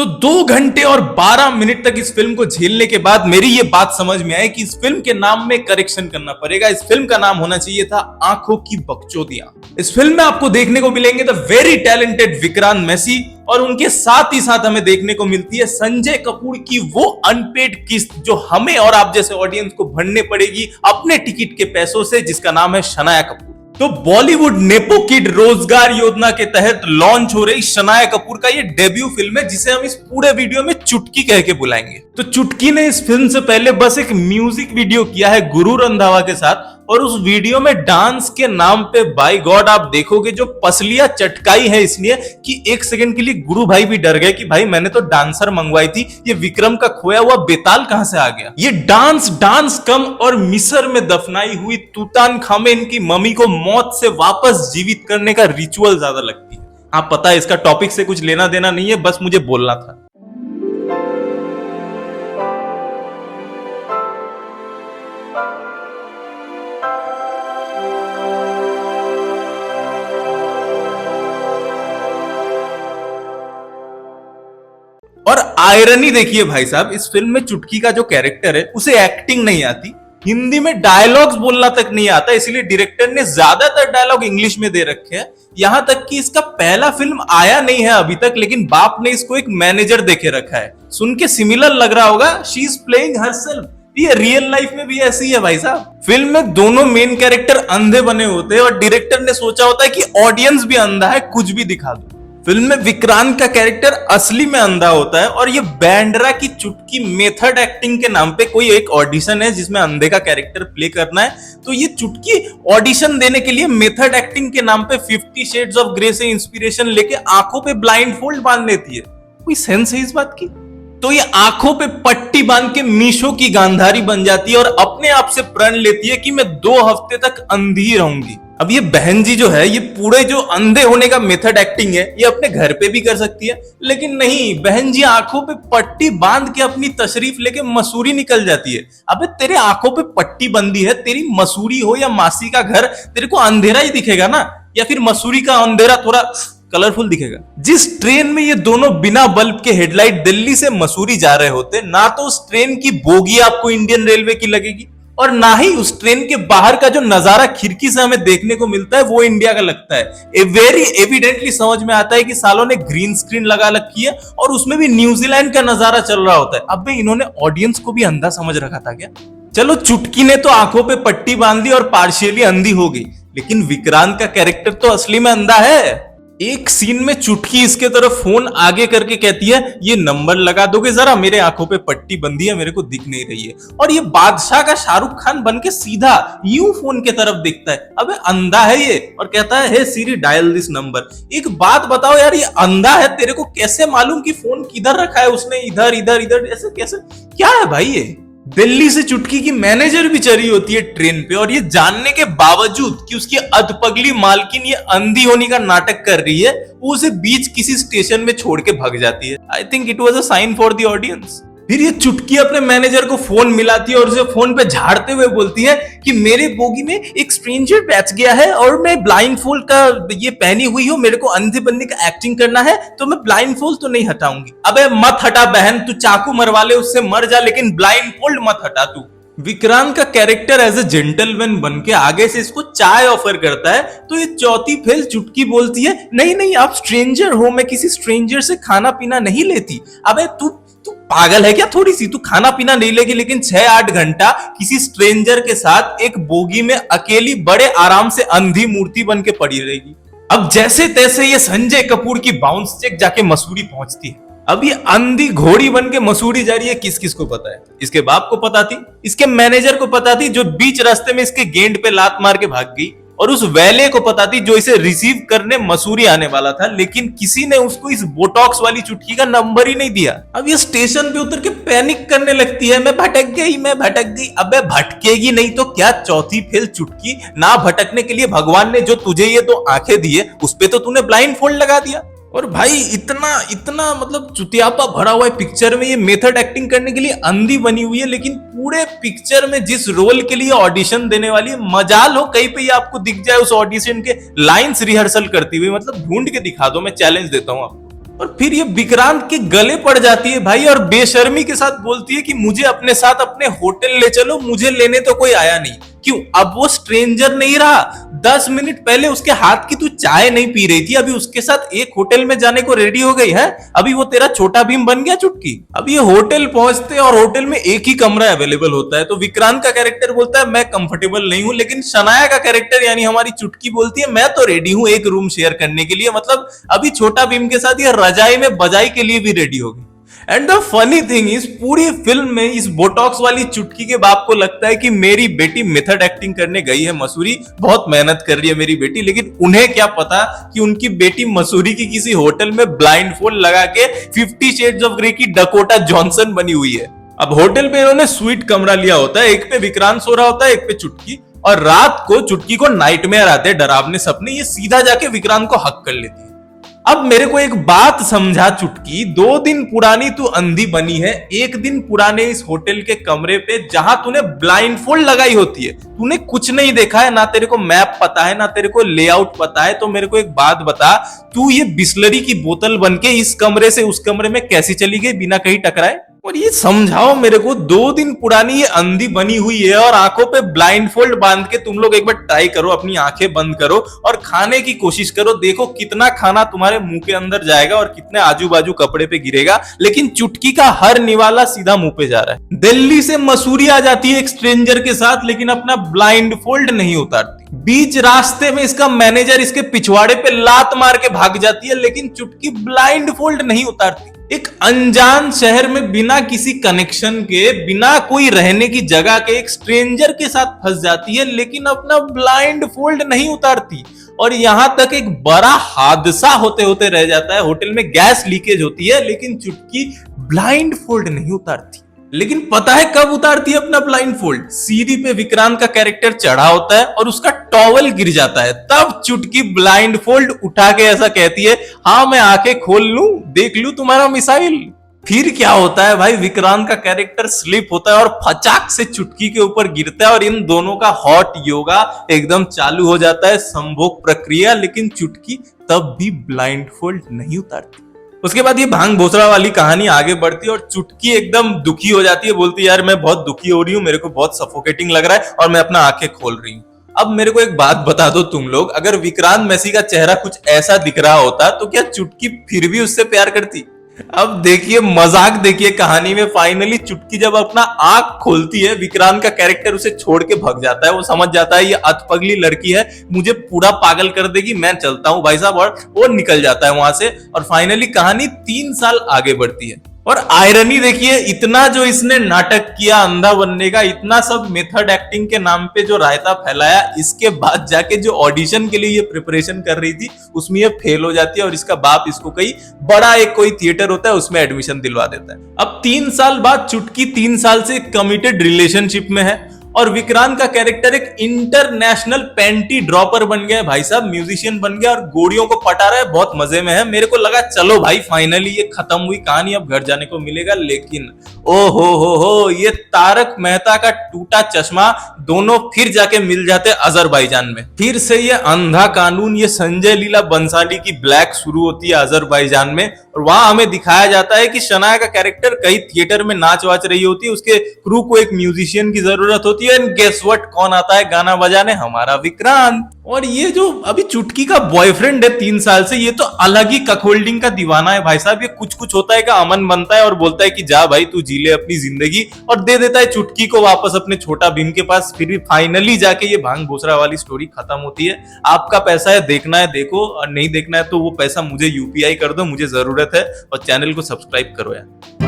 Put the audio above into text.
तो 2 घंटे और 12 मिनट तक इस फिल्म को झेलने के बाद मेरी ये बात समझ में आई कि इस फिल्म के नाम में करेक्शन करना पड़ेगा। इस फिल्म का नाम होना चाहिए था आंखों की बकचोदियां। इस फिल्म में आपको देखने को मिलेंगे the very talented Vikrant Massey और उनके साथ ही साथ हमें देखने को मिलती है संजय कपूर की वो अनपेड किस्त जो हमें और आप जैसे ऑडियंस को भरने पड़ेगी अपने टिकट के पैसों से, जिसका नाम है शनाया कपूर। तो बॉलीवुड नेपो किड रोजगार योजना के तहत लॉन्च हो रही शनाया कपूर का ये डेब्यू फिल्म है, जिसे हम इस पूरे वीडियो में चुटकी कह के बुलाएंगे। तो चुटकी ने इस फिल्म से पहले बस एक म्यूजिक वीडियो किया है गुरु रंधावा के साथ, और उस वीडियो में डांस के नाम पे बाय गॉड आप देखोगे जो पसलियां चटकाई है इसलिए कि एक सेकंड के लिए गुरु भाई भी डर गए कि भाई मैंने तो डांसर मंगवाई थी, ये विक्रम का खोया हुआ बेताल कहां से आ गया। ये डांस कम और मिस्र में दफनाई हुई तूतानखामेन की मम्मी को मौत से वापस जीवित करने का रिचुअल ज्यादा लगती है। हाँ पता है इसका टॉपिक से कुछ लेना देना नहीं है, बस मुझे बोलना था। और आयरनी देखिए भाई साहब, इस फिल्म में चुटकी का जो कैरेक्टर है उसे एक्टिंग नहीं आती, हिंदी में डायलॉग्स बोलना तक नहीं आता, इसलिए डायरेक्टर ने ज्यादातर डायलॉग इंग्लिश में दे रखे हैं। यहां तक कि इसका पहला फिल्म आया नहीं है अभी तक, लेकिन बाप ने इसको एक मैनेजर देके रखा है। सुन के सिमिलर लग रहा होगा, शी इज प्लेइंग हरसेल्फ। ये रियल लाइफ में भी ऐसी है भाई साहब। फिल्म में दोनों मेन कैरेक्टर अंधे बने होते हैं और डायरेक्टर ने सोचा होता है कि ऑडियंस भी अंधा है, कुछ भी दिखा दो। फिल्म में विक्रांत का कैरेक्टर असली में अंधा होता है और ये बैंड्रा की चुटकी मेथड एक्टिंग के नाम पे कोई एक ऑडिशन है जिसमें अंधे का कैरेक्टर प्ले करना है। तो ये चुटकी ऑडिशन देने के लिए मेथड एक्टिंग के नाम पे 50 शेड्स ऑफ ग्रे से इंस्पिरेशन लेके आंखों पे ब्लाइंड फोल्ड बांध लेती है। कोई सेंस है इस बात की? तो ये आंखों पे पट्टी बांध के मीशो की गांधारी बन जाती है और अपने आप से प्रण लेती है कि मैं 2 हफ्ते तक अंधी रहूंगी। अब ये बहन जी जो है, ये पूरे जो अंधे होने का मेथड एक्टिंग है ये अपने घर पे भी कर सकती है, लेकिन नहीं, बहन जी आंखों पे पट्टी बांध के अपनी तशरीफ लेके मसूरी निकल जाती है। अबे तेरे आंखों पे पट्टी बंदी है, तेरी मसूरी हो या मासी का घर, तेरे को अंधेरा ही दिखेगा ना, या फिर मसूरी का अंधेरा थोड़ा कलरफुल दिखेगा। जिस ट्रेन में ये दोनों बिना बल्ब के हेडलाइट दिल्ली से मसूरी जा रहे होते, ना तो उस ट्रेन की बोगी आपको इंडियन रेलवे की लगेगी और ना ही उस ट्रेन के बाहर का जो नजारा खिड़की से हमें देखने को मिलता है वो इंडिया का लगता है। वेरी एविडेंटली समझ में आता है कि सालों ने ग्रीन स्क्रीन लगा रखी है और उसमें भी न्यूजीलैंड का नजारा चल रहा होता है। अब इन्होंने ऑडियंस को भी अंधा समझ रखा था क्या? चलो चुटकी ने तो आंखों पे पट्टी बांध दी और पार्शियली अंधी हो गई, लेकिन विक्रांत का कैरेक्टर तो असली में अंधा है। एक सीन में चुटकी इसके तरफ फोन आगे करके कहती है ये नंबर लगा दोगे जरा, मेरे आंखों पे पट्टी बंदी है, मेरे को दिख नहीं रही है। और ये बादशाह का शाहरुख खान बन के सीधा यूं फोन के तरफ देखता है। अबे अंधा है ये, और कहता है हे सीरी डायल दिस नंबर। एक बात बताओ यार, ये अंधा है, तेरे को कैसे मालूम कि फोन किधर रखा है उसने? इधर इधर इधर ऐसे कैसे? क्या है भाई ये? दिल्ली से चुटकी की मैनेजर भी चढ़ी होती है ट्रेन पे, और ये जानने के बावजूद कि उसकी अधपगली मालकिन ये अंधी होने का नाटक कर रही है, वो उसे बीच किसी स्टेशन में छोड़ के भाग जाती है। I think it was a sign for the audience. फिर ये चुटकी अपने मैनेजर को फोन मिलाती है और उसे फोन पे झाड़ते हुए बोलती है कि मेरे बोगी में एक स्ट्रेंजर बैठ गया है और मैं ब्लाइंड फोल्ड का ये पहनी हुई हूँ, मेरे को अंधे बनने का एक्टिंग करना है, तो मैं ब्लाइंड फोल्ड तो नहीं हटाऊंगी। अबे मत हटा बहन, तू चाकू मरवा ले उससे मर जा, लेकिन ब्लाइंड फोल्ड मत हटा तू। विक्रांत का कैरेक्टर एज ए जेंटलमैन बन के आगे से इसको चाय ऑफर करता है, तो ये चौथी फेल चुटकी बोलती है नहीं नहीं आप स्ट्रेंजर हो, मैं किसी स्ट्रेंजर से खाना पीना नहीं लेती। अबे तू पागल है क्या? थोड़ी सी तू खाना पीना नहीं लेगी, लेकिन 6-8 घंटा किसी स्ट्रेंजर के साथ एक बोगी में अकेली बड़े आराम से अंधी मूर्ति बन के पड़ी रहेगी। अब जैसे तैसे ये संजय कपूर की बाउंस चेक जाके मसूरी पहुंचती है। अब ये अंधी घोड़ी बन के मसूरी जा रही है, किस किस को पता है? इसके बाप को पता थी, इसके मैनेजर को पता थी जो बीच रास्ते में इसके गेंद पे लात मार के भाग गई, और उस वेले को पता थी जो इसे रिसीव करने मसूरी आने वाला था, लेकिन किसी ने उसको इस बोटॉक्स वाली चुटकी का नंबर ही नहीं दिया। अब ये स्टेशन पे उतर के पैनिक करने लगती है, मैं भटक गई, मैं भटक गई। अबे भटकेगी नहीं तो क्या? चौथी फेल चुटकी, ना भटकने के लिए भगवान ने जो तुझे ये 2 आंखें दी है उस पे तो तूने ब्लाइंड फोल्ड लगा दिया। और भाई इतना इतना मतलब चुतियापा भरा हुआ है पिक्चर में। ये मेथड एक्टिंग करने के लिए अंधी बनी हुई है, लेकिन पूरे पिक्चर में जिस रोल के लिए ऑडिशन देने वाली है, मजाल हो कहीं पे ये आपको दिख जाए उस ऑडिशन के लाइंस रिहर्सल करती हुई। मतलब ढूंढ के दिखा दो, मैं चैलेंज देता हूं आपको। और फिर ये विक्रांत के गले पड़ जाती है भाई, और बेशर्मी के साथ बोलती है कि मुझे अपने साथ अपने होटल ले चलो, मुझे लेने तो कोई आया नहीं। क्यों? अब वो स्ट्रेंजर नहीं रहा। 10 मिनट पहले उसके हाथ की तू चाय नहीं पी रही थी, अभी उसके साथ एक होटल में जाने को रेडी हो गई है। अभी वो तेरा छोटा भीम बन गया चुटकी। अब ये होटल पहुंचते और होटल में एक ही कमरा अवेलेबल होता है, तो विक्रांत का कैरेक्टर बोलता है मैं कंफर्टेबल नहीं हूं, लेकिन शनाया का कैरेक्टर यानी हमारी चुटकी बोलती है मैं तो रेडी हूं एक रूम शेयर करने के लिए। मतलब अभी छोटा भीम के साथ ये रजाई में बजाई के लिए भी रेडी हो गई। And the funny thing is, पूरी फिल्म में इस बोटॉक्स वाली चुटकी के बाप को लगता है कि मेरी बेटी मेथड एक्टिंग करने गई है मसूरी, बहुत मेहनत कर रही है मेरी बेटी, लेकिन उन्हें क्या पता कि उनकी बेटी मसूरी की किसी होटल में ब्लाइंड फोल्ड लगा के 50 शेड्स ऑफ ग्रे की डकोटा जॉनसन बनी हुई है। अब होटल पे इन्होंने स्वीट कमरा लिया होता है, एक पे विक्रांत सो रहा होता है, एक पे चुटकी, और रात को चुटकी को नाइटमेयर आते हैं, डरावने सपने, ये सीधा जाके विक्रांत को हक कर लेती है। अब मेरे को एक बात समझा चुटकी, 2 दिन पुरानी तू अंधी बनी है, 1 दिन पुराने इस होटल के कमरे पे जहां तूने ब्लाइंडफोल्ड लगाई होती है, तूने कुछ नहीं देखा है, ना तेरे को मैप पता है, ना तेरे को लेआउट पता है, तो मेरे को एक बात बता, तू ये बिस्लरी की बोतल बन के इस कमरे से उस कमरे में कैसे चली गई बिना कहीं टकराए? और ये समझाओ मेरे को, 2 दिन पुरानी ये अंधी बनी हुई है और आंखों पे ब्लाइंडफोल्ड बांध के तुम लोग एक बार ट्राई करो, अपनी आंखें बंद करो और खाने की कोशिश करो, देखो कितना खाना तुम्हारे मुंह के अंदर जाएगा और कितने आजू बाजू कपड़े पे गिरेगा। लेकिन चुटकी का हर निवाला सीधा मुंह पे जा रहा है। दिल्ली से मसूरी आ जाती है एक स्ट्रेंजर के साथ, लेकिन अपना ब्लाइंडफोल्ड नहीं उतारती। बीच रास्ते में इसका मैनेजर इसके पिछवाड़े पे लात मार के भाग जाती है, लेकिन चुटकी ब्लाइंडफोल्ड नहीं उतारती। एक अनजान शहर में बिना किसी कनेक्शन के, बिना कोई रहने की जगह के एक स्ट्रेंजर के साथ फंस जाती है, लेकिन अपना ब्लाइंड फोल्ड नहीं उतारती। और यहां तक एक बड़ा हादसा होते होते रह जाता है, होटल में गैस लीकेज होती है, लेकिन चुटकी ब्लाइंड फोल्ड नहीं उतारती। लेकिन पता है कब उतारती है अपना ब्लाइंड फोल्ड? सीढ़ी पे विक्रांत का कैरेक्टर चढ़ा होता है और उसका टॉवल गिर जाता है, तब चुटकी ब्लाइंड फोल्ड उठा के ऐसा कहती है, हाँ मैं आंखें खोल लूं, देख लूं तुम्हारा मिसाइल। फिर क्या होता है भाई, विक्रांत का कैरेक्टर स्लिप होता है और फचाक से चुटकी के ऊपर गिरता है और इन दोनों का हॉट योगा एकदम चालू हो जाता है, संभोग प्रक्रिया। लेकिन चुटकी तब भी ब्लाइंड फोल्ड नहीं उतारती। उसके बाद ये भांग भोसड़ा वाली कहानी आगे बढ़ती है और चुटकी एकदम दुखी हो जाती है, बोलती है यार मैं बहुत दुखी हो रही हूँ, मेरे को बहुत सफोकेटिंग लग रहा है और मैं अपना आंखें खोल रही हूँ। अब मेरे को एक बात बता दो तुम लोग, अगर विक्रांत मैसी का चेहरा कुछ ऐसा दिख रहा होता तो क्या चुटकी फिर भी उससे प्यार करती? अब देखिए मजाक, देखिए कहानी में फाइनली चुटकी जब अपना आंख खोलती है, विक्रांत का कैरेक्टर उसे छोड़ के भाग जाता है। वो समझ जाता है ये अधपगली लड़की है, मुझे पूरा पागल कर देगी, मैं चलता हूं भाई साहब, और वो निकल जाता है वहां से। और फाइनली कहानी 3 साल आगे बढ़ती है। और आयरनी देखिए, इतना जो इसने नाटक किया अंधा बनने का, इतना सब मेथड एक्टिंग के नाम पे जो रायता फैलाया, इसके बाद जाके जो ऑडिशन के लिए ये प्रिपरेशन कर रही थी उसमें ये फेल हो जाती है और इसका बाप इसको कहीं बड़ा एक कोई थिएटर होता है उसमें एडमिशन दिलवा देता है। अब 3 साल बाद चुटकी 3 साल से कमिटेड रिलेशनशिप में है और विक्रांत का कैरेक्टर एक इंटरनेशनल पैंटी ड्रॉपर बन गया है भाई साहब, म्यूजिशियन बन गया और गोरियों को पटा रहा है, बहुत मजे में है। मेरे को लगा चलो भाई फाइनली ये खत्म हुई कहानी, अब घर जाने को मिलेगा, लेकिन ओ हो ये तारक मेहता का टूटा चश्मा, दोनों फिर जाके मिल जाते अजरबैजान में। फिर से ये अंधा कानून, ये संजय लीला बंसाली की ब्लैक शुरू होती है अजरबैजान में, और वहां हमें दिखाया जाता है कि शनाया का कैरेक्टर कहीं थिएटर में नाच वाच रही होती है, उसके क्रू को एक म्यूजिशियन की जरूरत होती है, एंड गेस व्हाट, कौन आता है गाना बजाने? हमारा विक्रांत। और ये जो अभी चुटकी का बॉयफ्रेंड है 3 साल से, ये तो अलग ही ककहोल्डिंग का दीवाना है भाई साहब। ये कुछ कुछ होता है का अमन बनता है और बोलता है कि जा भाई तू जी ले अपनी जिंदगी, और दे देता है चुटकी को वापस अपने छोटा भीम के पास। फिर भी फाइनली जाके ये भांग भोसड़ा वाली स्टोरी खत्म होती है। आपका पैसा है, देखना है देखो, और नहीं देखना है तो वो पैसा मुझे यूपीआई कर दो, मुझे जरूरत है। और चैनल को सब्सक्राइब करो यार।